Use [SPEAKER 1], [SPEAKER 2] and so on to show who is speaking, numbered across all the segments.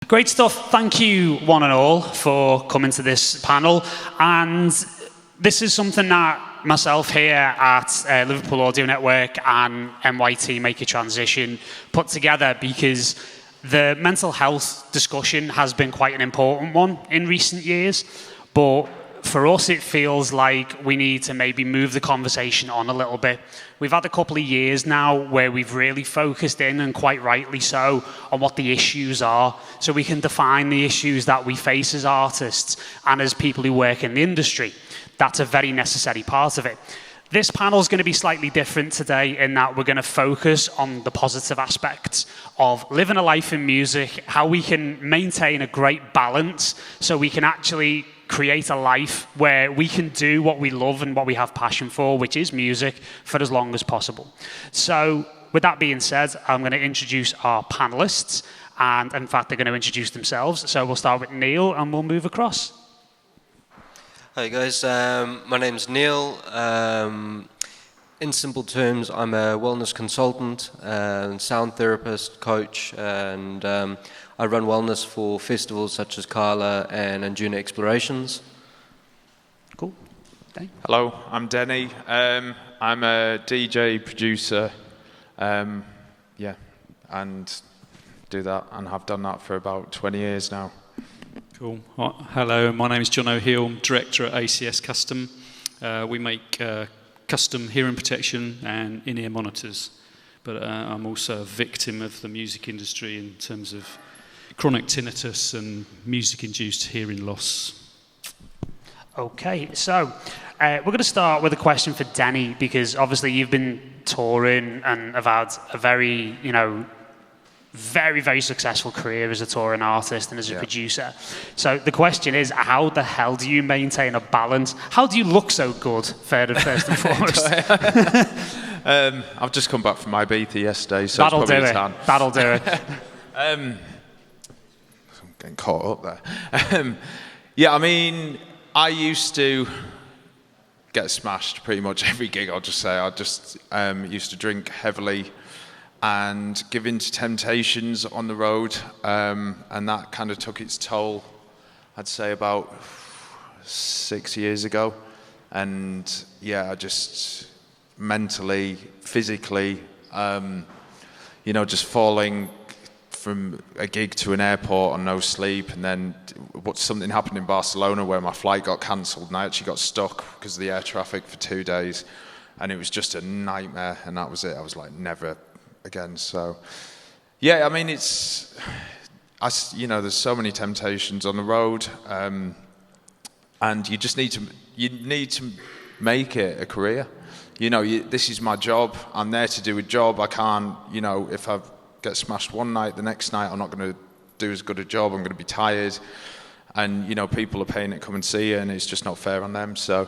[SPEAKER 1] Great stuff. Thank you, one and all, for coming to this panel. And this is something that myself here at Liverpool Audio Network and MYT Make a Transition put together because the mental health discussion has been quite an important one in recent years. But for us, it feels like we need to maybe move the conversation on a little bit. We've had a couple of years now where we've really focused in, and quite rightly so, on what the issues are, so we can define the issues that we face as artists and as people who work in the industry. That's a very necessary part of it. This panel is going to be slightly different today in that we're going to focus on the positive aspects of living a life in music, how we can maintain a great balance so we can actually create a life where we can do what we love and what we have passion for, which is music, for as long as possible. So with that being said, I'm going to introduce our panelists, and in fact, they're going to introduce themselves. So we'll start with Neil, and we'll move across.
[SPEAKER 2] Hi guys, my name's Neil. In simple terms, I'm a wellness consultant, sound therapist, coach, and I run wellness for festivals such as Kala and Anjuna Explorations.
[SPEAKER 1] Cool. Okay.
[SPEAKER 3] Hello, I'm Denny. I'm a DJ, producer, and do that, and have done that for about 20 years now.
[SPEAKER 4] Cool. Hello, my name is John O'Heal, I'm director at ACS Custom. We make custom hearing protection and in-ear monitors, but I'm also a victim of the music industry in terms of chronic tinnitus and music-induced hearing loss. Okay,
[SPEAKER 1] so we're going to start with a question for Danny, because obviously you've been touring and have had a very, very, very successful career as a touring artist and as a producer. So the question is, how the hell do you maintain a balance? How do you look so good, first and foremost?
[SPEAKER 3] I've just come back from Ibiza yesterday, so
[SPEAKER 1] That'll
[SPEAKER 3] it's probably a tan.
[SPEAKER 1] That'll do it.
[SPEAKER 3] I'm getting caught up there. I used to get smashed pretty much every gig, I'll just say. I just used to drink heavily and give in to temptations on the road, and that kind of took its toll, I'd say about 6 years ago. And I just mentally, physically, just falling from a gig to an airport on no sleep, and then something happened in Barcelona where my flight got cancelled and I actually got stuck because of the air traffic for 2 days, and it was just a nightmare, and that was it. I was like, never again. So there's so many temptations on the road, and you just need to make it a career. This is my job. I'm there to do a job. I can't, if I get smashed one night, the next night I'm not going to do as good a job. I'm going to be tired, and people are paying to come and see you, and it's just not fair on them. So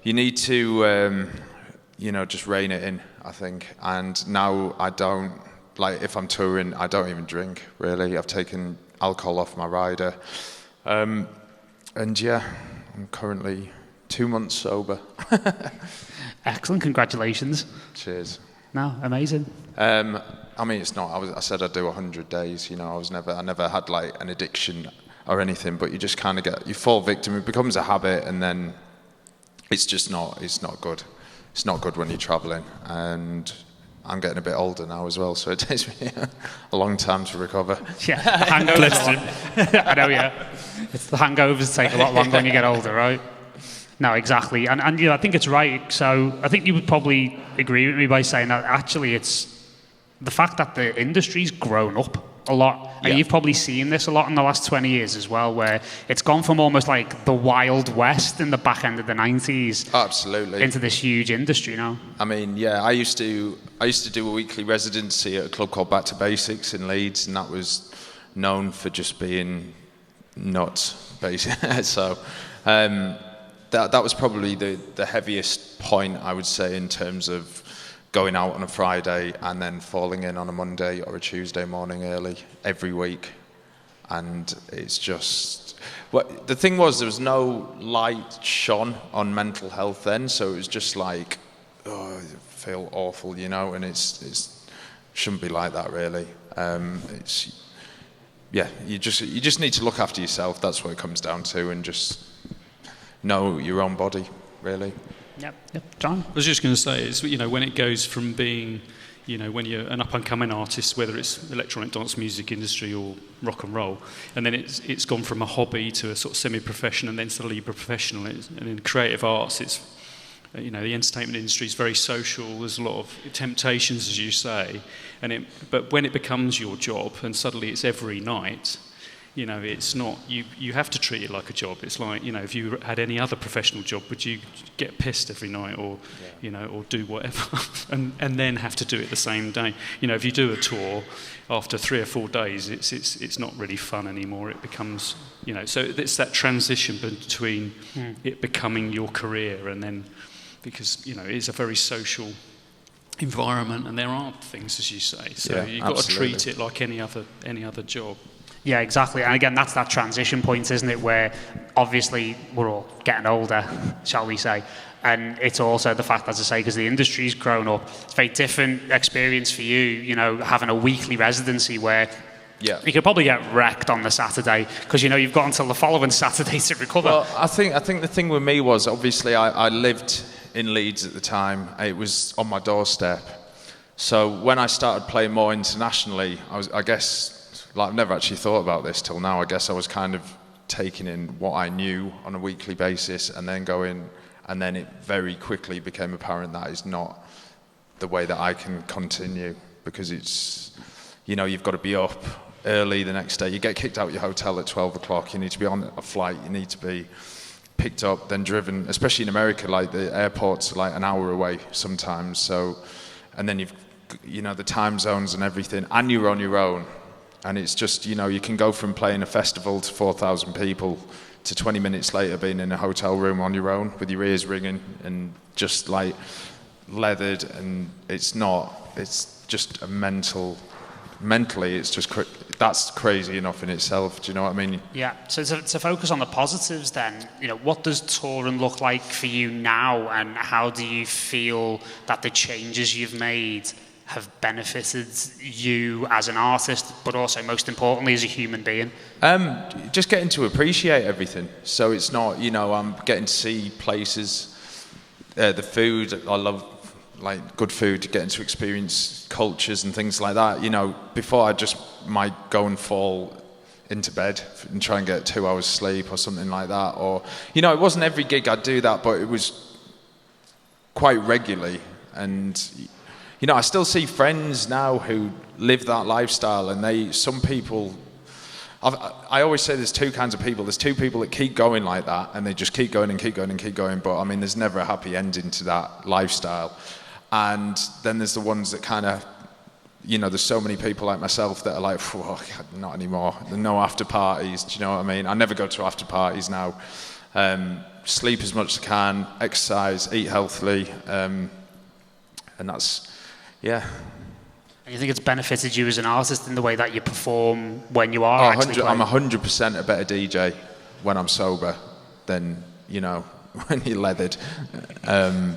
[SPEAKER 3] you need to just rein it in, I think. And now I don't, if I'm touring, I don't even drink, really. I've taken alcohol off my rider. I'm currently 2 months sober.
[SPEAKER 1] Excellent, congratulations.
[SPEAKER 3] Cheers.
[SPEAKER 1] No, amazing.
[SPEAKER 3] It's not, I said I'd do 100 days, I never had an addiction or anything, but you just kind of you fall victim, it becomes a habit, and then it's not good. It's not good when you're traveling, and I'm getting a bit older now as well, so it takes me a long time to recover.
[SPEAKER 1] Yeah, the hangovers. I know, yeah. It's the hangovers take a lot longer when you get older, right? No, exactly. And I think it's right. So I think you would probably agree with me by saying that actually it's the fact that the industry's grown up a lot. And you've probably seen this a lot in the last 20 years as well, where it's gone from almost like the Wild West in the back end of the 90s.
[SPEAKER 3] Absolutely.
[SPEAKER 1] Into this huge industry now.
[SPEAKER 3] I used to do a weekly residency at a club called Back to Basics in Leeds, and that was known for just being nuts, basically. So that was probably the heaviest point, I would say, in terms of going out on a Friday and then falling in on a Monday or a Tuesday morning early every week. And it's just, the thing was, there was no light shone on mental health then, so it was just like, I feel awful, and it's shouldn't be like that, really. yeah, you just need to look after yourself. That's what it comes down to, and just know your own body, really.
[SPEAKER 1] Yep. John?
[SPEAKER 4] I was just going to say, it's, when it goes from being, when you're an up-and-coming artist, whether it's electronic dance music industry or rock and roll, and then it's gone from a hobby to a sort of semi-professional and then suddenly professional. And in creative arts, it's, the entertainment industry is very social. There's a lot of temptations, as you say, but when it becomes your job and suddenly it's every night, it's not, you have to treat it like a job. It's like, if you had any other professional job, would you get pissed every night or, or do whatever and then have to do it the same day? If you do a tour after 3 or 4 days, it's not really fun anymore. It becomes, so it's that transition between it becoming your career and then, because, it's a very social environment and there aren't things, as you say. So you've got to treat it like any other job.
[SPEAKER 1] Yeah, exactly. And again, that's that transition point, isn't it, where obviously we're all getting older, shall we say. And it's also the fact, as I say, because the industry's grown up, it's a very different experience for you, having a weekly residency where you could probably get wrecked on the Saturday because, you've got until the following Saturday to recover.
[SPEAKER 3] Well, I think the thing with me was, obviously, I lived in Leeds at the time. It was on my doorstep. So when I started playing more internationally, I guess... I've never actually thought about this till now. I guess I was kind of taking in what I knew on a weekly basis and then going, and then it very quickly became apparent that is not the way that I can continue, because it's, you've got to be up early the next day. You get kicked out of your hotel at 12 o'clock. You need to be on a flight. You need to be picked up, then driven, especially in America, like the airports are like an hour away sometimes. So, and then you've, the time zones and everything, and you're on your own. And it's just, you can go from playing a festival to 4,000 people to 20 minutes later being in a hotel room on your own with your ears ringing and just like leathered. And it's just a mentally, it's just, that's crazy enough in itself. Do you know what I mean?
[SPEAKER 1] Yeah. So to focus on the positives then, what does touring look like for you now, and how do you feel that the changes you've made have benefited you as an artist, but also most importantly as a human being?
[SPEAKER 3] Just getting to appreciate everything. So it's not, I'm getting to see places, the food. I love like good food, getting to experience cultures and things like that. Before I just might go and fall into bed and try and get 2 hours sleep or something like that. Or, it wasn't every gig I'd do that, but it was quite regularly. And I still see friends now who live that lifestyle, and some people, I always say there's two kinds of people. There's two people that keep going like that, and they just keep going and keep going and keep going, but there's never a happy ending to that lifestyle. And then there's the ones that kind of, there's so many people like myself that are like, not anymore. There's no after parties, do you know what I mean? I never go to after parties now. Sleep as much as I can, exercise, eat healthily, and that's... Yeah.
[SPEAKER 1] And you think it's benefited you as an artist in the way that you perform when you are actually playing?
[SPEAKER 3] I'm 100% a better DJ when I'm sober than, when you're leathered. I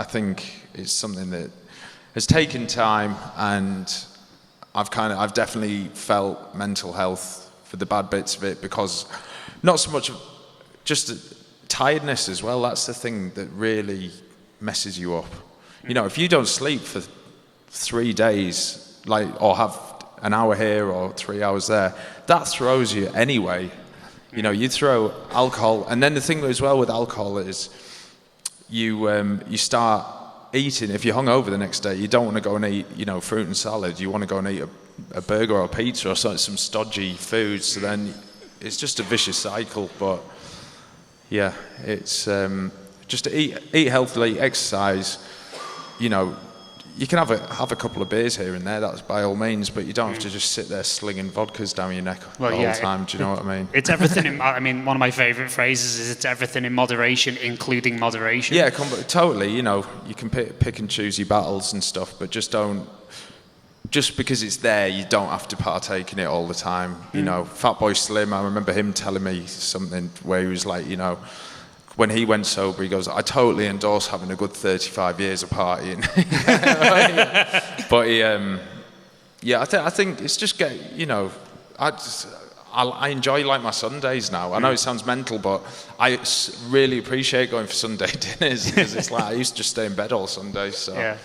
[SPEAKER 3] think it's something that has taken time, and I've definitely felt mental health for the bad bits of it, because not so much just tiredness as well. That's the thing that really messes you up. If you don't sleep for 3 days, or have an hour here or 3 hours there, that throws you anyway. You throw alcohol, and then the thing as well with alcohol is you start eating. If you're hungover the next day, you don't want to go and eat fruit and salad. You want to go and eat a burger or a pizza or some stodgy food. So then it's just a vicious cycle. But yeah, it's just to eat healthily, exercise. You can have a couple of beers here and there, that's by all means, but you don't have to just sit there slinging vodkas down your neck the whole time. Do you know what I mean?
[SPEAKER 1] It's everything one of my favourite phrases is it's everything in moderation, including moderation.
[SPEAKER 3] Yeah, totally. You can pick and choose your battles and stuff, but just because it's there, you don't have to partake in it all the time. Fatboy Slim, I remember him telling me something where he was like, when he went sober, he goes, I totally endorse having a good 35 years of partying. But Yeah, I think it's just I enjoy like my Sundays now. I know it sounds mental, but I really appreciate going for Sunday dinners because it's like I used to just stay in bed all Sunday. So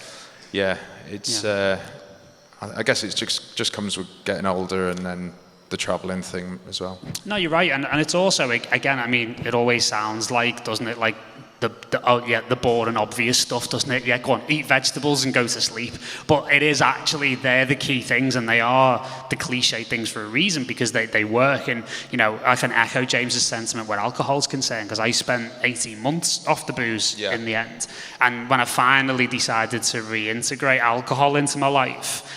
[SPEAKER 3] yeah, it's I guess it just comes with getting older and then the travelling thing as well.
[SPEAKER 1] No, you're right, and it's also, again, I mean, it always sounds like, doesn't it, like the boring obvious stuff, doesn't it? Yeah, go on, eat vegetables and go to sleep. But it is actually, they're the key things, and they are the cliche things for a reason, because they work. And, you know, I can echo James's sentiment where alcohol's concerned, because I spent 18 months off the booze in the end. And when I finally decided to reintegrate alcohol into my life,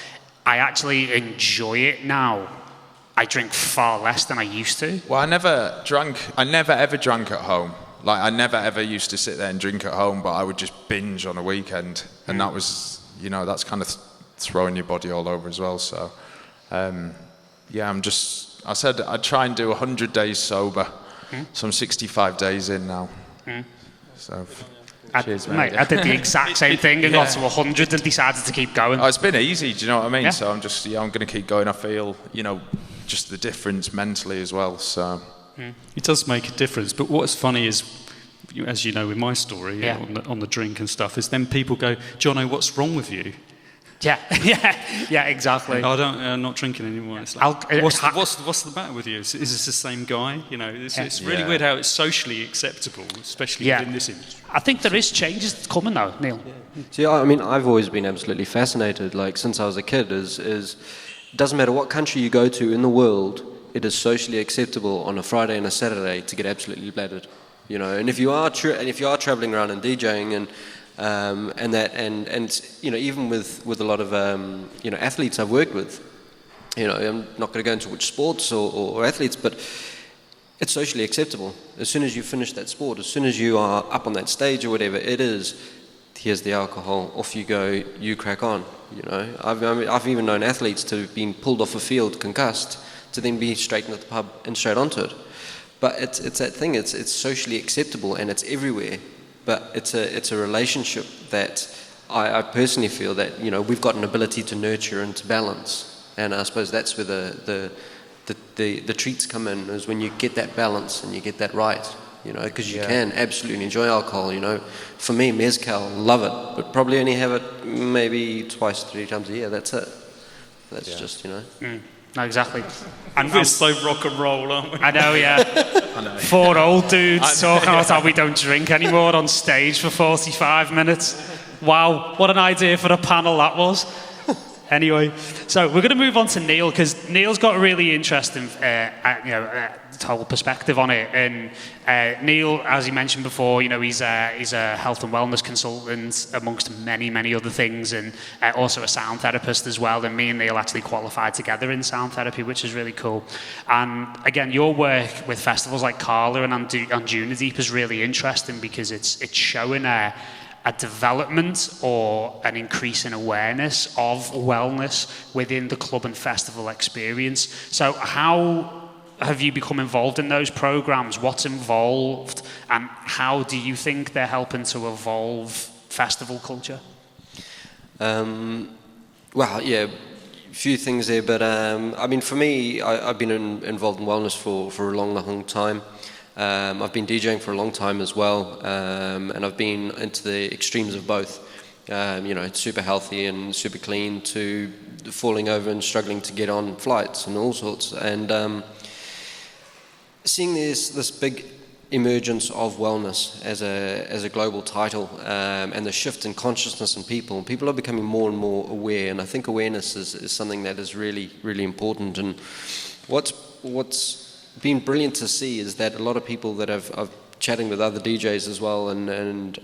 [SPEAKER 1] I actually enjoy it now. I drink far less than I used to.
[SPEAKER 3] Well, I never ever drank at home. Like, I never ever used to sit there and drink at home, but I would just binge on a weekend. And that was, you know, that's kind of throwing your body all over as well. So, yeah, I said I'd try and do 100 days sober. So I'm 65 days in now. So, cheers, mate.
[SPEAKER 1] I did the exact same thing and got to 100 and decided to keep going.
[SPEAKER 3] Oh, it's been easy, do you know what I mean?
[SPEAKER 1] Yeah.
[SPEAKER 3] So I'm just, I'm going to keep going. I feel, you know, just the difference mentally as well, so...
[SPEAKER 4] It does make a difference, but what's funny is, as you know with my story on the drink and stuff, is then people go, Jono, what's wrong with you?
[SPEAKER 1] Yeah, exactly.
[SPEAKER 4] I'm not drinking anymore. It's like, what's the matter with you? Is this the same guy? You know, it's really weird how it's socially acceptable, especially within this industry.
[SPEAKER 1] I think there is changes coming though, Neil.
[SPEAKER 2] See, I mean, I've always been absolutely fascinated, like, since I was a kid, is it doesn't matter what country you go to in the world, it is socially acceptable on a Friday and a Saturday to get absolutely bladdered, you know. And if you are traveling around and DJing and you know, even with a lot of you know, athletes I've worked with, you know, I'm not going to go into which sports or athletes, but it's socially acceptable. As soon as you finish that sport, as soon as you are up on that stage or whatever it is, here's the alcohol, off you go, you crack on. You know, I've even known athletes to have been pulled off a field, concussed, to then be straight into the pub and straight onto it. But it's that thing. It's socially acceptable and it's everywhere. But it's a relationship that I personally feel that, you know, we've got an ability to nurture and to balance. And I suppose that's where the treats come in, is when you get that balance and you get that right. You know, because you can absolutely enjoy alcohol. You know, for me, mezcal, love it, but probably only have it maybe 2-3 times a year. That's it. That's just, you know.
[SPEAKER 1] No, exactly.
[SPEAKER 4] And we're so rock and roll, aren't we?
[SPEAKER 1] I know, yeah. 4 old dudes talking about how we don't drink anymore on stage for 45 minutes. Wow, what an idea for a panel that was. Anyway, so we're going to move on to Neil, because Neil's got a really interesting whole perspective on it. And Neil, as he mentioned before, you know, he's a health and wellness consultant amongst many other things, and also a sound therapist as well. And me and Neil actually qualified together in sound therapy, which is really cool. And again, your work with festivals like Carla and on Juna Deep is really interesting, because it's showing a development or an increase in awareness of wellness within the club and festival experience. So how have you become involved in those programs? What's involved, and how do you think they're helping to evolve festival culture?
[SPEAKER 2] Well, yeah, a few things there, but I mean, for me, I've been involved in wellness for a long time. I've been DJing for a long time as well, and I've been into the extremes of both. You know, super healthy and super clean, to falling over and struggling to get on flights and all sorts. And seeing this big emergence of wellness as a global title, and the shift in consciousness in people are becoming more and more aware. And I think awareness is something that is really, really important. And what's been brilliant to see is that a lot of people that I've chatting with other DJs as well, and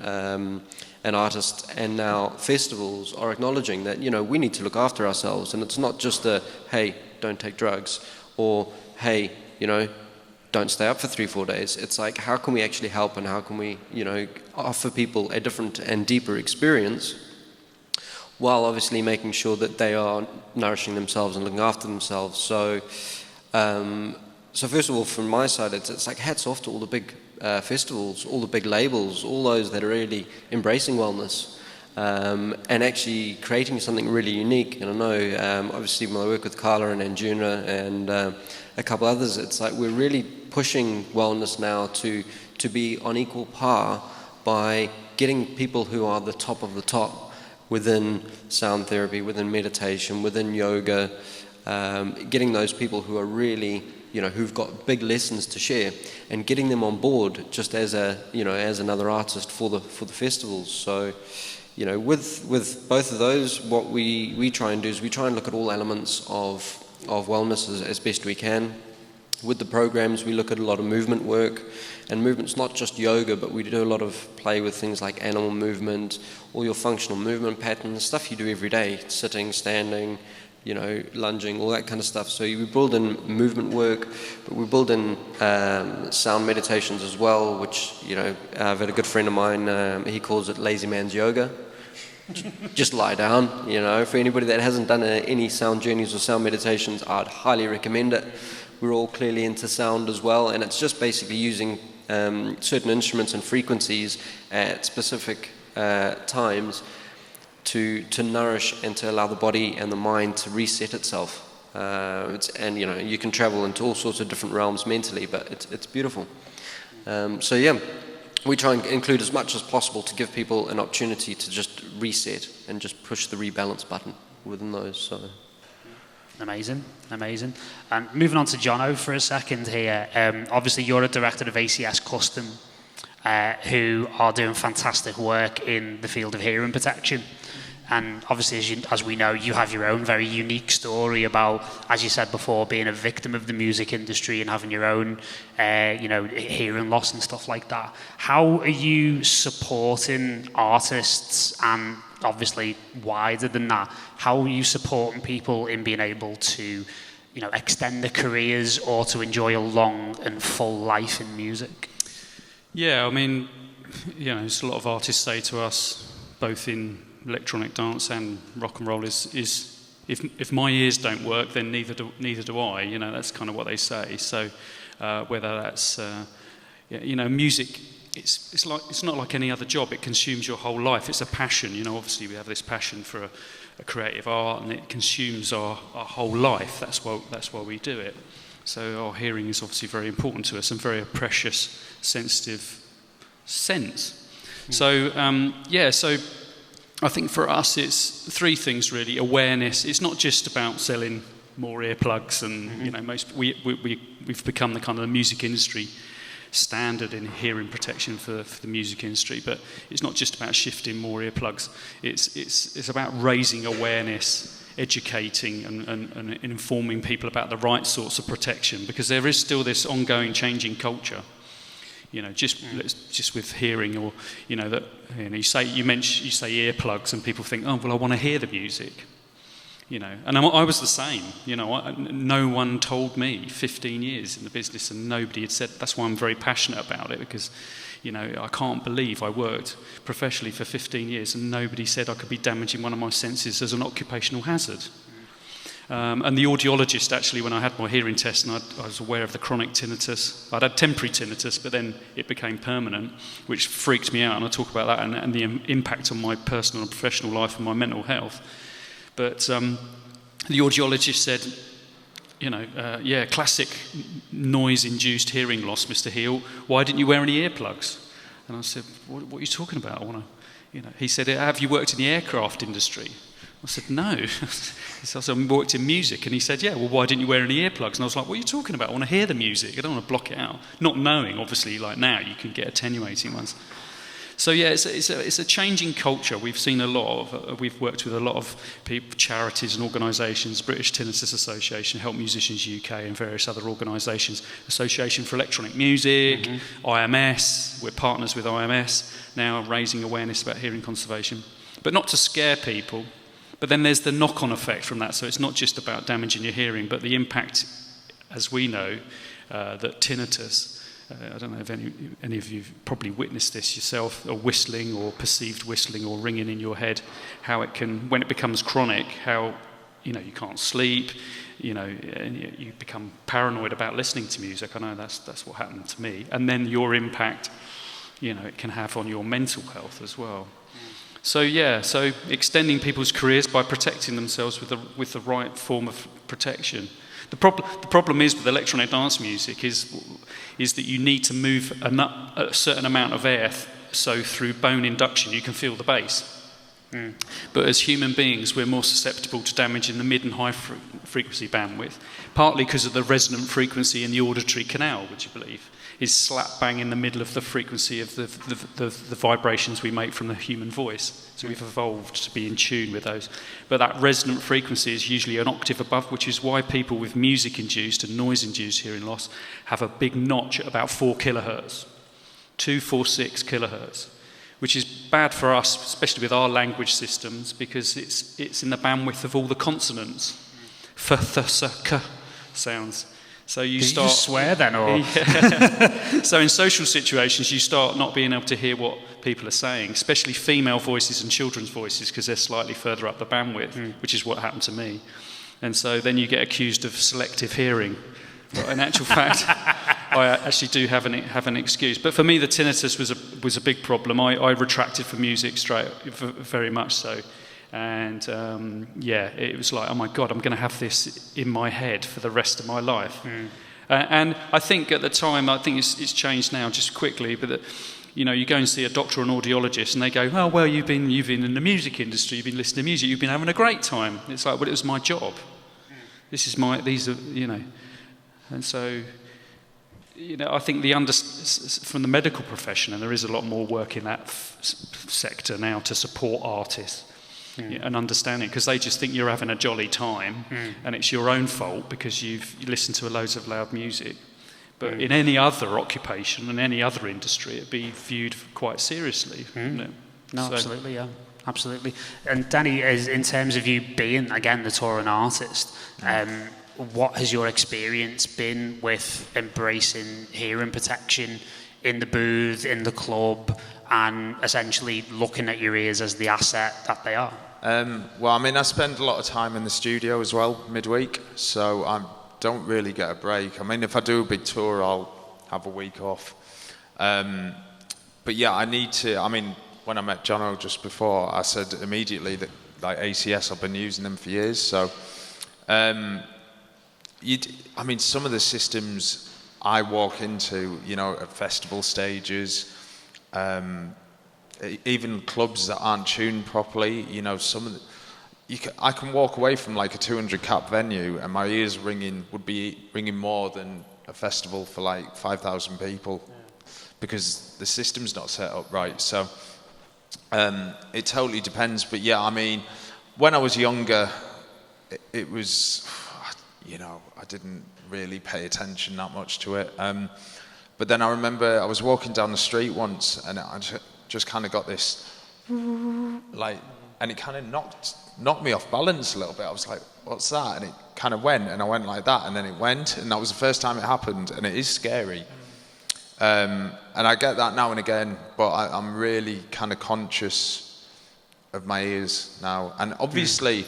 [SPEAKER 2] artists, and now festivals, are acknowledging that, you know, we need to look after ourselves. And it's not just hey, don't take drugs, or hey, you know, don't stay up for 3-4 days. It's like, how can we actually help, and how can we, you know, offer people a different and deeper experience, while obviously making sure that they are nourishing themselves and looking after themselves. So first of all, from my side, it's like hats off to all the big festivals, all the big labels, all those that are really embracing wellness. and actually creating something really unique. And I know, obviously, when I work with Carla and Anjuna and a couple others, it's like we're really pushing wellness now to be on equal par by getting people who are the top of the top within sound therapy, within meditation, within yoga, getting those people who are really, who've got big lessons to share, and getting them on board just as as another artist for the festivals. So, with both of those, what we try and do is we try and look at all elements of wellness as best we can. With the programs, we look at a lot of movement work, and movement's not just yoga, but we do a lot of play with things like animal movement, all your functional movement patterns, stuff you do every day, sitting, standing, lunging, all that kind of stuff. So we build in movement work, but we build in sound meditations as well, which, I've had a good friend of mine, he calls it lazy man's yoga. Just lie down, For anybody that hasn't done any sound journeys or sound meditations, I'd highly recommend it. We're all clearly into sound as well, and it's just basically using certain instruments and frequencies at specific times to nourish and to allow the body and the mind to reset itself. You can travel into all sorts of different realms mentally, but it's beautiful. We try and include as much as possible to give people an opportunity to just reset and just push the rebalance button within those. So.
[SPEAKER 1] Amazing. And moving on to Jono for a second here. Obviously, you're a director of ACS Custom, who are doing fantastic work in the field of hearing protection. And obviously, as we know, you have your own very unique story about, as you said before, being a victim of the music industry and having your own, hearing loss and stuff like that. How are you supporting artists, and obviously wider than that, how are you supporting people in being able to, extend their careers or to enjoy a long and full life in music?
[SPEAKER 4] Yeah, I mean, there's a lot of artists say to us, both in electronic dance and rock and roll, is if my ears don't work, then neither do I. That's kind of what they say. So whether that's music, it's not like any other job. It consumes your whole life. It's a passion. Obviously we have this passion for a creative art, and it consumes our whole life. That's why we do it. So our hearing is obviously very important to us and very precious, sensitive sense. So so I think for us it's three things really. Awareness. It's not just about selling more earplugs, and we've become the kind of the music industry standard in hearing protection for the music industry, but it's not just about shifting more earplugs. It's about raising awareness, educating and informing people about the right sorts of protection, because there is still this ongoing changing culture. Just with hearing, or that you say earplugs, and people think, oh well, I want to hear the music. And I was the same. No one told me 15 years in the business, and nobody had said. That's why I'm very passionate about it, because I can't believe I worked professionally for 15 years and nobody said I could be damaging one of my senses as an occupational hazard. And the audiologist, actually, when I had my hearing test, and I was aware of the chronic tinnitus. I'd had temporary tinnitus, but then it became permanent, which freaked me out, and I talk about that and the impact on my personal and professional life and my mental health. But the audiologist said, classic noise-induced hearing loss, Mr. Heel. Why didn't you wear any earplugs? And I said, what are you talking about? He said, have you worked in the aircraft industry? I said, no. He said, I worked in music. And he said, yeah, well, why didn't you wear any earplugs? And I was like, what are you talking about? I want to hear the music. I don't want to block it out. Not knowing, obviously, like now, you can get attenuating ones. So yeah, it's a changing culture. We've seen a lot of, we've worked with a lot of people, charities and organisations, British Tinnitus Association, Help Musicians UK, and various other organisations, Association for Electronic Music, IMS, we're partners with IMS now, raising awareness about hearing conservation. But not to scare people, but then there's the knock-on effect from that. So it's not just about damaging your hearing, but the impact, as we know, that tinnitus, I don't know if any of you have probably witnessed this yourself, or whistling or perceived whistling or ringing in your head, how it can, when it becomes chronic, how, you can't sleep, and you become paranoid about listening to music. I know that's what happened to me. And then your impact, it can have on your mental health as well. So extending people's careers by protecting themselves with the right form of protection. The problem is with electronic dance music is that you need to move a certain amount of air, so through bone induction you can feel the bass. But as human beings, we're more susceptible to damage in the mid and high frequency bandwidth, partly because of the resonant frequency in the auditory canal, which I believe is slap bang in the middle of the frequency of the vibrations we make from the human voice. So we've evolved to be in tune with those. But that resonant frequency is usually an octave above, which is why people with music-induced and noise-induced hearing loss have a big notch at about 4 kilohertz, 246 kilohertz, which is bad for us, especially with our language systems, because it's in the bandwidth of all the consonants. F, th, s, k sounds. So you
[SPEAKER 1] Did you just swear then, or?
[SPEAKER 4] Yeah. So in social situations, you start not being able to hear what people are saying, especially female voices and children's voices, because they're slightly further up the bandwidth, which is what happened to me. And so then you get accused of selective hearing. But in actual fact, I actually do have an excuse. But for me, the tinnitus was a big problem. I retracted from music very much so. And it was like, oh my God, I'm going to have this in my head for the rest of my life. And I think at the time, I think it's changed now just quickly, but you go and see a doctor or an audiologist and they go, oh, well, you've been in the music industry, you've been listening to music, you've been having a great time. It's like, well, it was my job. And so, I think from the medical profession, and there is a lot more work in that sector now to support artists and understand it, because they just think you're having a jolly time and it's your own fault because you've listened to loads of loud music. But in any other occupation and any other industry, it'd be viewed quite seriously.
[SPEAKER 1] No, absolutely, yeah. Absolutely. And Danny, in terms of you being, again, the touring artist, what has your experience been with embracing hearing protection in the booth, in the club, and essentially looking at your ears as the asset that they are?
[SPEAKER 3] I spend a lot of time in the studio as well, midweek, so I don't really get a break. If I do a big tour, I'll have a week off. But yeah, I need to, when I met Jono just before, I said immediately that, like ACS, I've been using them for years, so... some of the systems I walk into, at festival stages, even clubs that aren't tuned properly, I can walk away from like a 200 cap venue and my ears would be ringing more than a festival for like 5,000 people because the system's not set up right. So it totally depends. But yeah, when I was younger, it was... I didn't really pay attention that much to it. But then I remember I was walking down the street once and I just kind of got this, and it kind of knocked me off balance a little bit. I was like, what's that? And it kind of went, and I went like that, and then it went, and that was the first time it happened, and it is scary. And I get that now and again, but I'm really kind of conscious of my ears now. And obviously,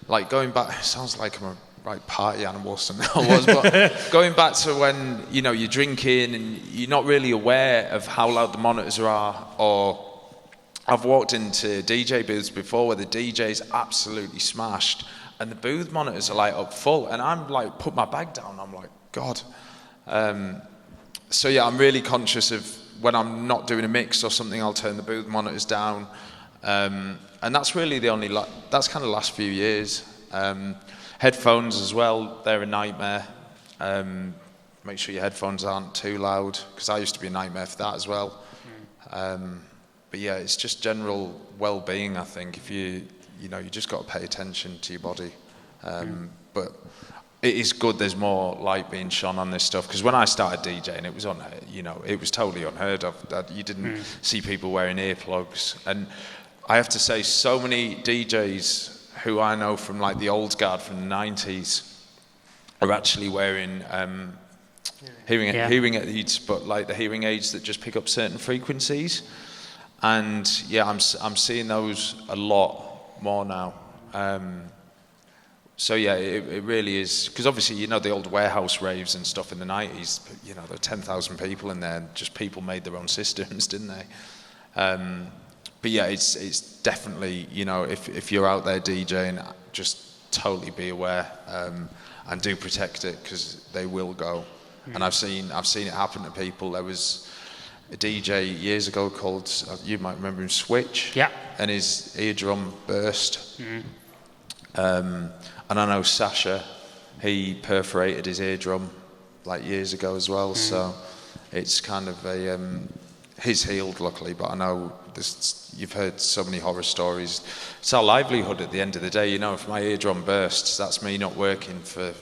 [SPEAKER 3] like going back, it sounds like I'm a right party animal something I was, but going back to when you're drinking and you're not really aware of how loud the monitors are, or I've walked into DJ booths before where the DJ's absolutely smashed and the booth monitors are like up full and I'm like put my bag down, I'm like God. So yeah, I'm really conscious of when I'm not doing a mix or something, I'll turn the booth monitors down, and that's really that's kind of the last few years. Headphones as well, they're a nightmare. Make sure your headphones aren't too loud, because I used to be a nightmare for that as well. But yeah, it's just general well-being, I think. If you just got to pay attention to your body. But it is good there's more light being shone on this stuff, because when I started DJing, it was it was totally unheard of. You didn't see people wearing earplugs. And I have to say, so many DJs who I know from like the old guard from the 90s are actually wearing hearing aids, but like the hearing aids that just pick up certain frequencies. And yeah, I'm seeing those a lot more now. So yeah, it really is, because obviously the old warehouse raves and stuff in the 90s, there were 10,000 people in there, and just people made their own systems, didn't they? but yeah, it's definitely, you know, if you're out there DJing, just totally be aware, and do protect it, because they will go. And I've seen it happen to people. There was a DJ years ago called, you might remember him, Switch.
[SPEAKER 1] Yeah.
[SPEAKER 3] And his eardrum burst. And I know Sasha, he perforated his eardrum like years ago as well. So it's kind of a, he's healed luckily, but I know you've heard so many horror stories. It's our livelihood at the end of the day, you know. If my eardrum bursts, that's me not working for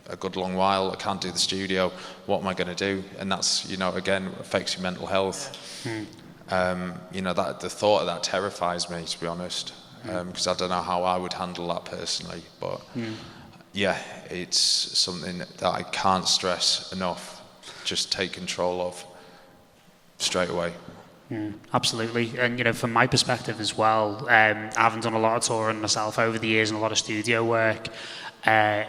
[SPEAKER 3] a good long while. I can't do the studio. What am I going to do? And that's, you know, again, affects your mental health. You know, that the thought of that terrifies me, to be honest, because I don't know how I would handle that personally. But yeah, it's something that I can't stress enough. Just take control of straight away.
[SPEAKER 1] Absolutely. And, you know, from my perspective as well, I haven't done a lot of touring myself over the years and a lot of studio work. I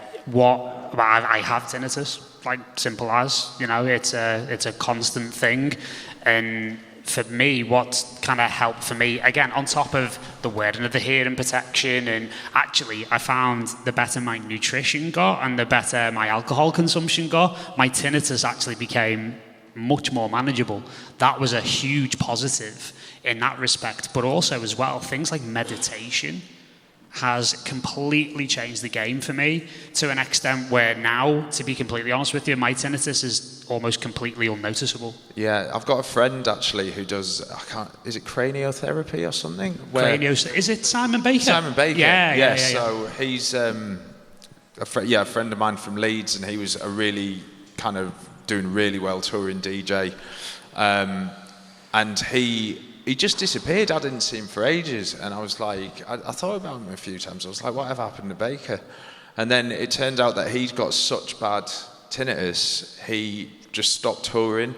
[SPEAKER 1] have tinnitus, like simple as, you know, it's a constant thing. And for me, what kind of helped for me, again, on top of the wearing of the hearing protection, and actually I found the better my nutrition got and the better my alcohol consumption got, my tinnitus actually became much more manageable. That was a huge positive in that respect. But also as well, things like meditation has completely changed the game for me, to an extent where now, to be completely honest with you, my tinnitus is almost completely unnoticeable.
[SPEAKER 3] Yeah, I've got a friend actually who does, is it craniotherapy or something?
[SPEAKER 1] Is it Simon Baker?
[SPEAKER 3] Simon Baker.
[SPEAKER 1] Yeah.
[SPEAKER 3] So he's a friend of mine from Leeds, and he was a really kind of doing really well touring DJ, and he just disappeared. I didn't see him for ages, and I was like, I thought about him a few times. I was like, whatever happened to Baker? And then it turned out that he'd got such bad tinnitus, he just stopped touring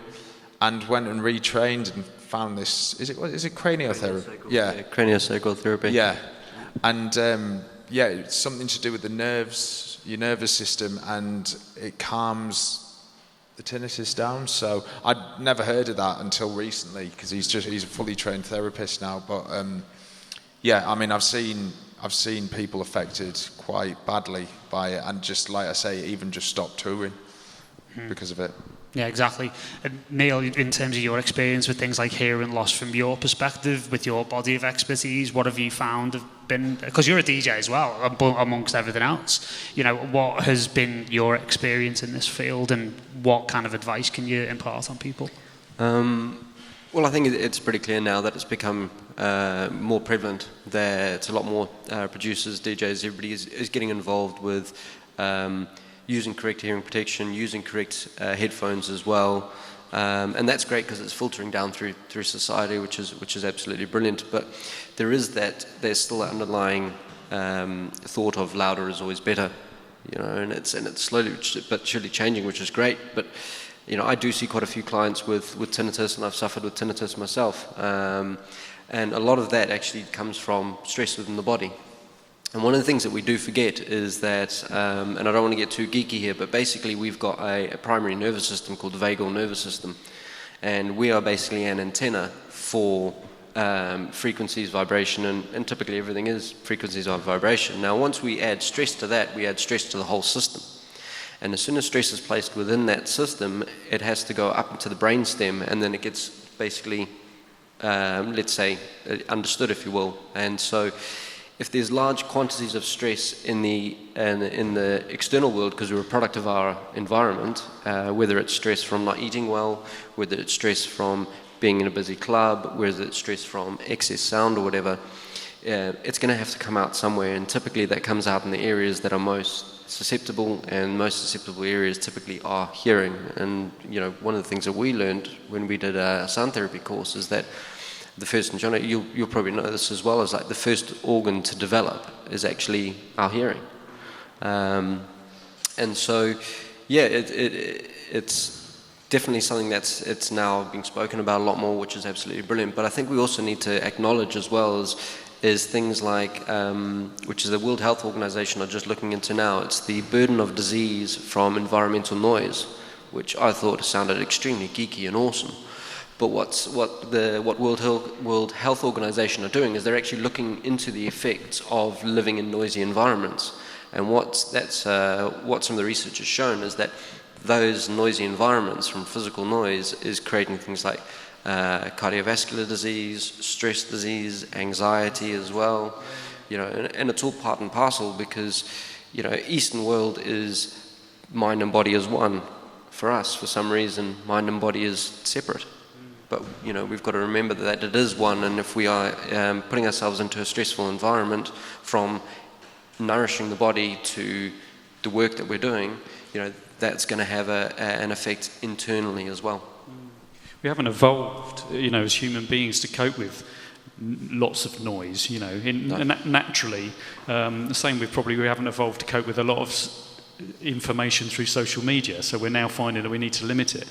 [SPEAKER 3] and went and retrained and found this, is it craniotherapy? Yeah,
[SPEAKER 2] craniosacral therapy.
[SPEAKER 3] Yeah, and it's something to do with the nerves, your nervous system, and it calms the tinnitus down. So I'd never heard of that until recently, because he's a fully trained therapist now. But I mean, I've seen people affected quite badly by it, and just like I say, even just stop touring because of it.
[SPEAKER 1] Yeah, exactly. And Neil, in terms of your experience with things like hearing loss, from your perspective, with your body of expertise, what have you found have been, because you're a DJ as well, amongst everything else, you know, what has been your experience in this field, and what kind of advice can you impart on people?
[SPEAKER 2] Well, I think it's pretty clear now that it's become more prevalent. It's a lot more producers, DJs, everybody is getting involved with using correct hearing protection, using correct headphones as well, and that's great because it's filtering down through society, which is absolutely brilliant. But there's still that underlying thought of louder is always better, you know, and it's slowly but surely changing, which is great. But you know, I do see quite a few clients with tinnitus, and I've suffered with tinnitus myself, and a lot of that actually comes from stress within the body. And one of the things that we do forget is that, and I don't want to get too geeky here, but basically we've got a primary nervous system called the vagal nervous system, and we are basically an antenna for frequencies, vibration, and typically everything is frequencies of vibration. Now, once we add stress to that, we add stress to the whole system. And as soon as stress is placed within that system, it has to go up into the brainstem, and then it gets basically, let's say, understood, if you will. And so if there's large quantities of stress in the external world, because we're a product of our environment, whether it's stress from not eating well, whether it's stress from being in a busy club, whether it's stress from excess sound or whatever, it's going to have to come out somewhere, and typically that comes out in the areas that are most susceptible, and most susceptible areas typically are hearing. And you know, one of the things that we learned when we did a sound therapy course is that the first, and John, you'll probably know this as well, is like the first organ to develop is actually our hearing. And so, yeah, it's definitely something it's now being spoken about a lot more, which is absolutely brilliant. But I think we also need to acknowledge as well is things like, which is the World Health Organization are just looking into now, it's the burden of disease from environmental noise, which I thought sounded extremely geeky and awesome. But what World Health Organization are doing is they're actually looking into the effects of living in noisy environments. And what some of the research has shown is that those noisy environments from physical noise is creating things like cardiovascular disease, stress disease, anxiety as well. And it's all part and parcel because, Eastern world is mind and body is one. For us, for some reason, mind and body is separate. But, we've got to remember that it is one, and if we are putting ourselves into a stressful environment, from nourishing the body to the work that we're doing, that's going to have an effect internally as well.
[SPEAKER 4] We haven't evolved, as human beings to cope with lots of noise, naturally. The same with probably we haven't evolved to cope with a lot of information through social media, so we're now finding that we need to limit it.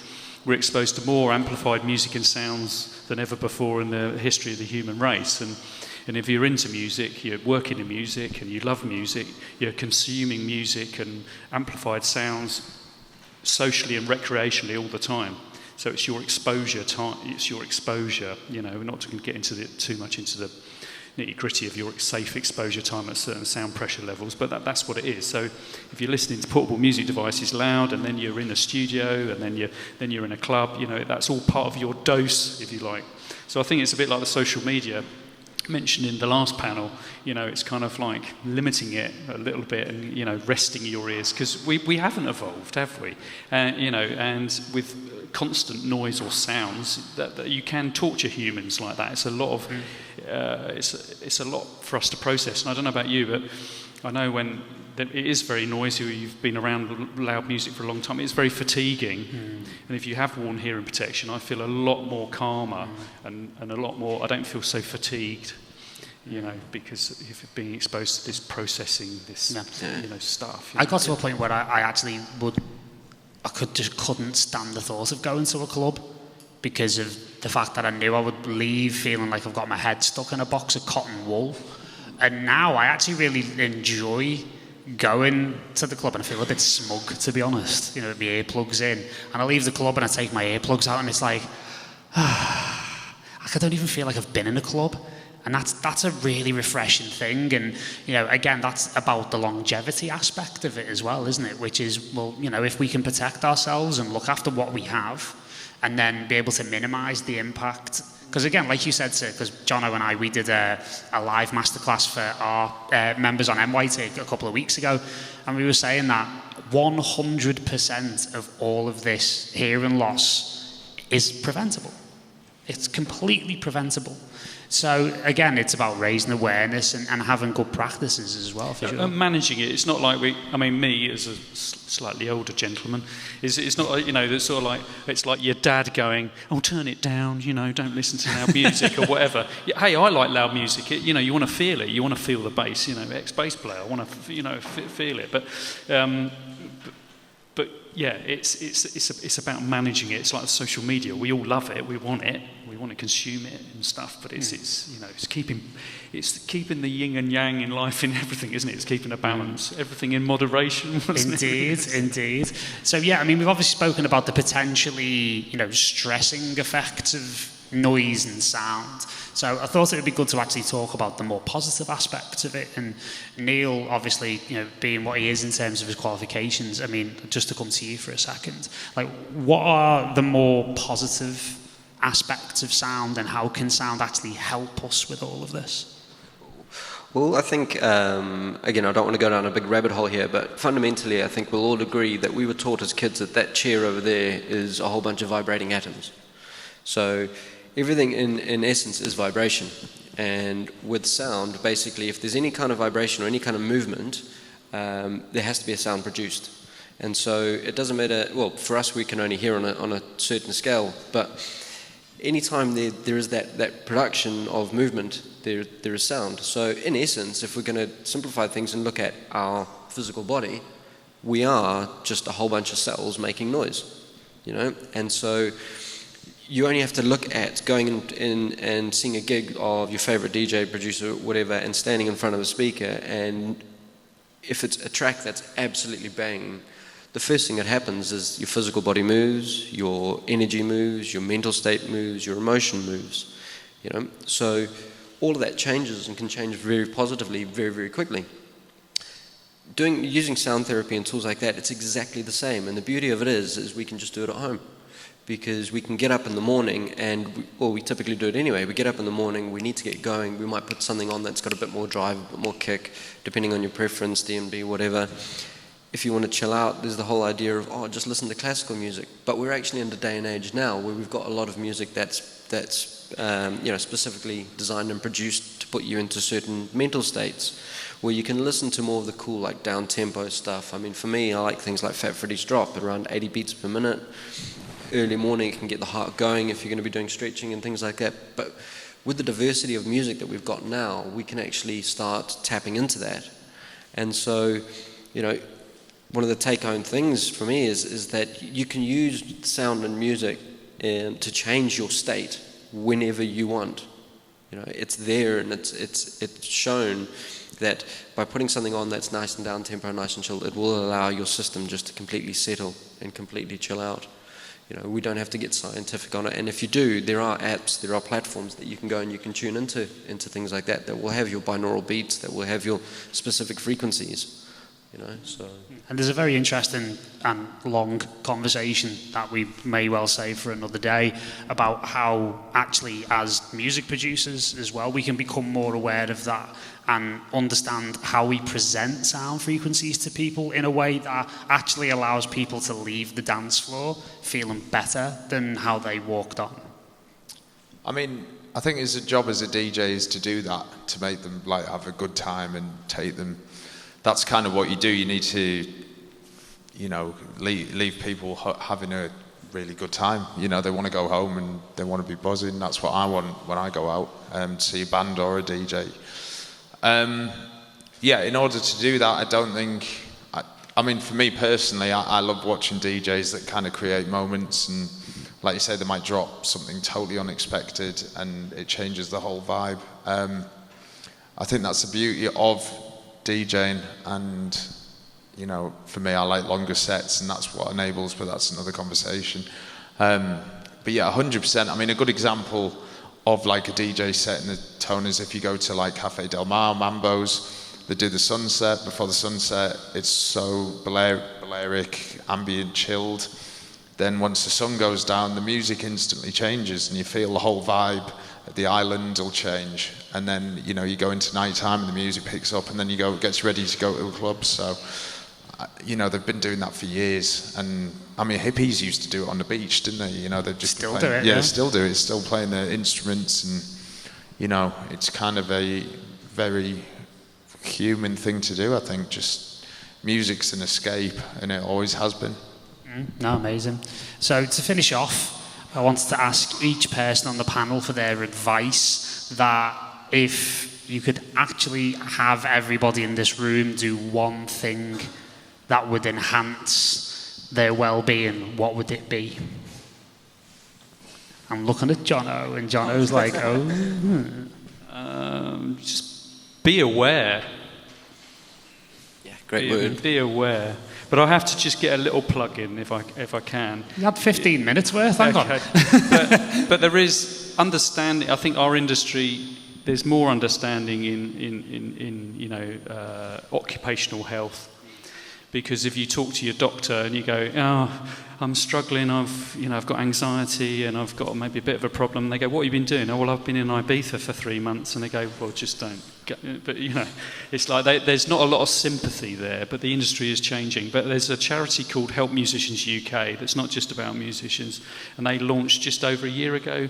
[SPEAKER 4] We're exposed to more amplified music and sounds than ever before in the history of the human race. And if you're into music, you're working in music and you love music, you're consuming music and amplified sounds socially and recreationally all the time. So it's your exposure time, we're not going to get into too much into the nitty-gritty of your safe exposure time at certain sound pressure levels, but that's what it is. So if you're listening to portable music devices loud, and then you're in a studio, and then you're in a club, that's all part of your dose, if you like. So I think it's a bit like the social media mentioned in the last panel. It's kind of like limiting it a little bit and resting your ears, because we haven't evolved, have we? And with constant noise or sounds, that you can torture humans like that. It's a lot of it's a lot for us to process. And I don't know about you, but I know when it is very noisy, or you've been around loud music for a long time, it's very fatiguing. And if you have worn hearing protection, I feel a lot more calmer and a lot more, I don't feel so fatigued, because if being exposed to this processing, this stuff.
[SPEAKER 1] I got to a point where I actually just couldn't stand the thought of going to a club, because of the fact that I knew I would leave feeling like I've got my head stuck in a box of cotton wool. And now I actually really enjoy going to the club, and I feel a bit smug, to be honest, with my earplugs in. And I leave the club and I take my earplugs out, and it's like, I don't even feel like I've been in a club. And that's a really refreshing thing. And, again, that's about the longevity aspect of it as well, isn't it? Which is, if we can protect ourselves and look after what we have, and then be able to minimise the impact. Because again, like you said, sir, because Jono and I, we did a live masterclass for our members on MYT a couple of weeks ago, and we were saying that 100% of all of this hearing loss is preventable. It's completely preventable. So again, it's about raising awareness and having good practices as well, for sure.
[SPEAKER 4] And managing it. It's not like me as a slightly older gentleman, it's not like, that's sort of like, it's like your dad going, oh, turn it down, don't listen to loud music or whatever. Hey, I like loud music. You want to feel it. You want to feel the bass. Ex-bass player. I want to, feel it. But yeah, it's about managing it. It's like social media. We all love it. We want to consume it and stuff. But it's keeping the yin and yang in life, in everything, isn't it? It's keeping a balance. Everything in moderation.
[SPEAKER 1] Indeed. So yeah, we've obviously spoken about the potentially stressing effects of noise and sound. So I thought it would be good to actually talk about the more positive aspects of it. And Neil, obviously, being what he is in terms of his qualifications, just to come to you for a second, like, what are the more positive aspects of sound, and how can sound actually help us with all of this?
[SPEAKER 2] Well, I think, again, I don't want to go down a big rabbit hole here, but fundamentally I think we'll all agree that we were taught as kids that chair over there is a whole bunch of vibrating atoms. So everything in essence is vibration. And with sound, basically, if there's any kind of vibration or any kind of movement, there has to be a sound produced. And so it doesn't matter, well, for us we can only hear on a certain scale, but anytime there is that production of movement, there is sound. So in essence, if we're going to simplify things and look at our physical body, we are just a whole bunch of cells making noise, And so you only have to look at going in and seeing a gig of your favorite DJ, producer, whatever, and standing in front of a speaker, and if it's a track that's absolutely banging, the first thing that happens is your physical body moves, your energy moves, your mental state moves, your emotion moves, you know. So all of that changes and can change very positively, very, very quickly. Using sound therapy and tools like that, it's exactly the same. And the beauty of it is we can just do it at home. Because we can get up in the morning and, we typically do it anyway, we get up in the morning, we need to get going, we might put something on that's got a bit more drive, a bit more kick, depending on your preference, DnB, whatever. If you want to chill out, there's the whole idea of, just listen to classical music. But we're actually in the day and age now where we've got a lot of music that's specifically designed and produced to put you into certain mental states, where you can listen to more of the cool, like down-tempo stuff. I mean, for me, I like things like Fat Freddy's Drop at around 80 beats per minute. Early morning, it can get the heart going if you're going to be doing stretching and things like that. But with the diversity of music that we've got now, we can actually start tapping into that. And so, one of the take-home things for me is that you can use sound and music to change your state whenever you want. It's there, and it's shown that by putting something on that's nice and down-tempo, nice and chill, it will allow your system just to completely settle and completely chill out. We don't have to get scientific on it. And if you do, there are apps, there are platforms that you can go and you can tune into things like that will have your binaural beats, that will have your specific frequencies. So.
[SPEAKER 1] And there's a very interesting and long conversation that we may well save for another day about how actually as music producers as well, we can become more aware of that and understand how we present sound frequencies to people in a way that actually allows people to leave the dance floor feeling better than how they walked on.
[SPEAKER 3] I mean, I think it's a job as a DJ is to do that, to make them have a good time and take them. That's kind of what you do. You need to, leave people having a really good time. They want to go home and they want to be buzzing. That's what I want when I go out to see a band or a DJ. In order to do that, I don't think. I mean, for me personally, I love watching DJs that kind of create moments, and like you say, they might drop something totally unexpected, and it changes the whole vibe. I think that's the beauty of DJing, and for me, I like longer sets, and that's what enables, but that's another conversation. But yeah, 100%. I mean, a good example of a DJ setting the tone is if you go to Cafe Del Mar, Mambo's, they do the sunset. Before the sunset, it's so Balearic, ambient, chilled. Then once the sun goes down, the music instantly changes, and you feel the whole vibe. The island will change, and then you go into night time and the music picks up, and then gets ready to go to the club. So they've been doing that for years, and I mean hippies used to do it on the beach, didn't they? They just
[SPEAKER 1] still do it.
[SPEAKER 3] Yeah, they still do it. Still playing their instruments, and it's kind of a very human thing to do. I think just music's an escape, and it always has been.
[SPEAKER 1] No, amazing. So to finish off, I wanted to ask each person on the panel for their advice that if you could actually have everybody in this room do one thing that would enhance their well-being, what would it be? I'm looking at Jono, and Jono's like,
[SPEAKER 4] just be aware.
[SPEAKER 2] Yeah, great word.
[SPEAKER 4] Be aware. But I have to just get a little plug in if I can.
[SPEAKER 1] You had 15 minutes worth, hang on.
[SPEAKER 4] but there is understanding. I think our industry, there's more understanding in occupational health. Because if you talk to your doctor and you go, I'm struggling, I've got anxiety and I've got maybe a bit of a problem, they go, what have you been doing? Oh, well, I've been in Ibiza for 3 months. And they go, well, just don't. But, it's like there's not a lot of sympathy there, but the industry is changing. But there's a charity called Help Musicians UK that's not just about musicians. And they launched just over a year ago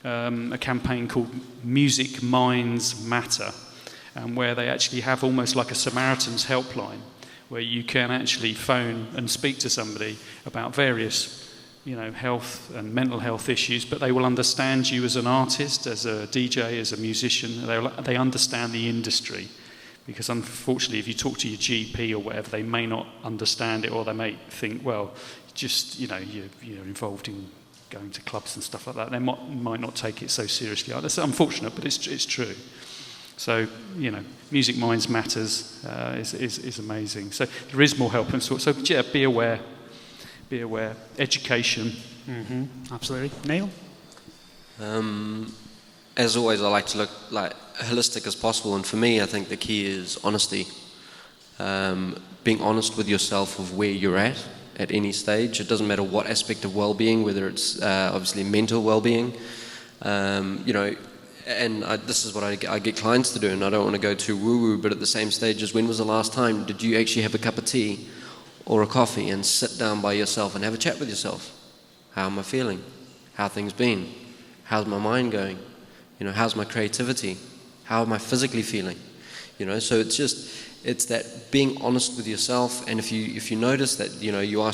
[SPEAKER 4] a campaign called Music Minds Matter, where they actually have almost like a Samaritan's helpline, where you can actually phone and speak to somebody about various, health and mental health issues, but they will understand you as an artist, as a DJ, as a musician. They understand the industry, because unfortunately, if you talk to your GP or whatever, they may not understand it, or they may think, well, just you're involved in going to clubs and stuff like that. They might not take it so seriously. That's unfortunate, but it's true. So, Music Minds Matters is amazing. So there is more help and sort. So yeah, be aware. Education.
[SPEAKER 1] Absolutely. Neil?
[SPEAKER 2] As always, I like to look like holistic as possible, and for me, I think the key is honesty. Being honest with yourself of where you're at any stage. It doesn't matter what aspect of well-being, whether it's obviously mental well-being, and this is what I get clients to do, and I don't want to go too woo-woo, but at the same stage as when was the last time did you actually have a cup of tea or a coffee and sit down by yourself and have a chat with yourself? How am I feeling? How have things been? How's my mind going? How's my creativity? How am I physically feeling? So it's that being honest with yourself, and if you notice that you are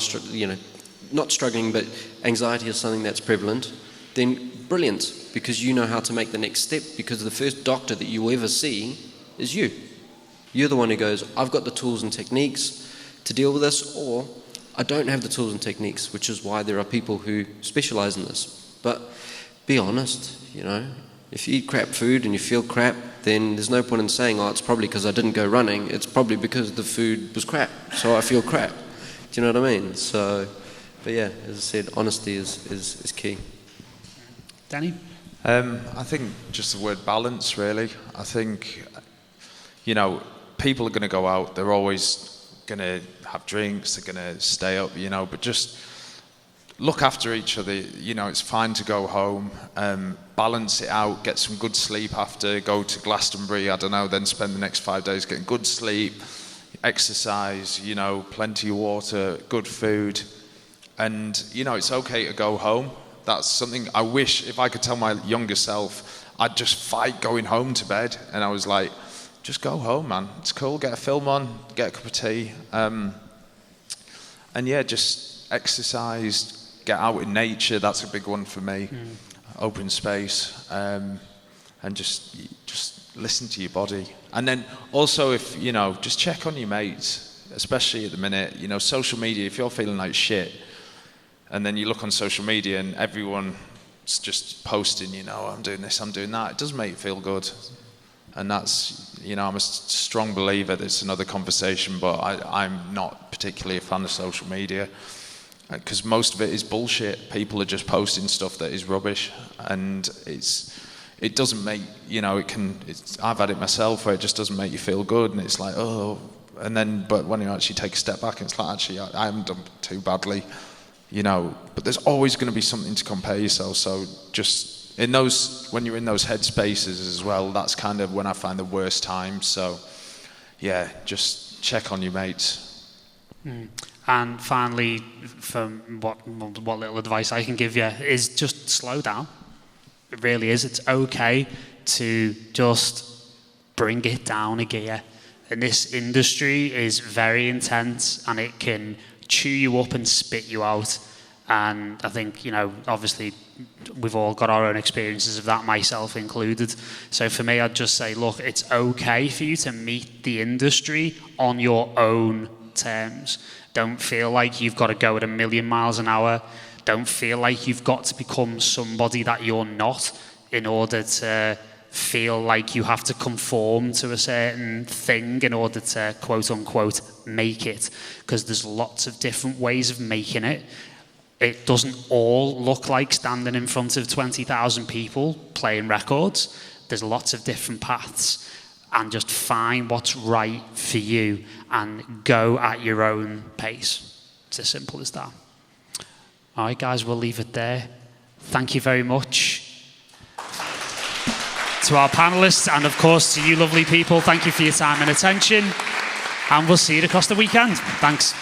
[SPEAKER 2] not struggling, but anxiety is something that's prevalent, then brilliant, because you know how to make the next step, because the first doctor that you will ever see is you. You're the one who goes, I've got the tools and techniques to deal with this, or I don't have the tools and techniques, which is why there are people who specialize in this. But be honest, if you eat crap food and you feel crap, then there's no point in saying, it's probably because I didn't go running. It's probably because the food was crap, so I feel crap. Do you know what I mean? So, but yeah, as I said, honesty is key.
[SPEAKER 1] Danny?
[SPEAKER 3] I think just the word balance, really. I think, people are going to go out, they're always going to have drinks, they're going to stay up, but just look after each other. It's fine to go home, balance it out, get some good sleep after, go to Glastonbury, I don't know, then spend the next 5 days getting good sleep, exercise, plenty of water, good food, and, it's okay to go home. That's something I wish, if I could tell my younger self, I'd just fight going home to bed. And I was like, just go home, man. It's cool, get a film on, get a cup of tea. And yeah, just exercise, get out in nature. That's a big one for me. Open space. And just listen to your body. And then also if, just check on your mates, especially at the minute. Social media, if you're feeling like shit, and then you look on social media and everyone's just posting, I'm doing this, I'm doing that. It doesn't make you feel good. And that's, I'm a strong believer, that's another conversation, but I'm not particularly a fan of social media. Because most of it is bullshit. People are just posting stuff that is rubbish. And it doesn't make, I've had it myself where it just doesn't make you feel good. And it's like, but when you actually take a step back, it's like, actually, I haven't done too badly. But there's always going to be something to compare yourself. So just when you're in those headspaces as well, that's kind of when I find the worst time. So yeah, just check on your mates.
[SPEAKER 1] And finally, from what little advice I can give you is just slow down. It really is. It's okay to just bring it down a gear. And this industry is very intense, and it can chew you up and spit you out. And I think, obviously we've all got our own experiences of that, myself included. So for me, I'd just say, look, it's okay for you to meet the industry on your own terms. Don't feel like you've got to go at 1,000,000 miles an hour. Don't feel like you've got to become somebody that you're not in order to feel like you have to conform to a certain thing in order to, quote unquote, make it. Because there's lots of different ways of making it. It doesn't all look like standing in front of 20,000 people playing records. There's lots of different paths. And just find what's right for you and go at your own pace. It's as simple as that. All right, guys, we'll leave it there. Thank you very much to our panelists, and of course to you lovely people. Thank you for your time and attention, and we'll see you across the weekend. Thanks.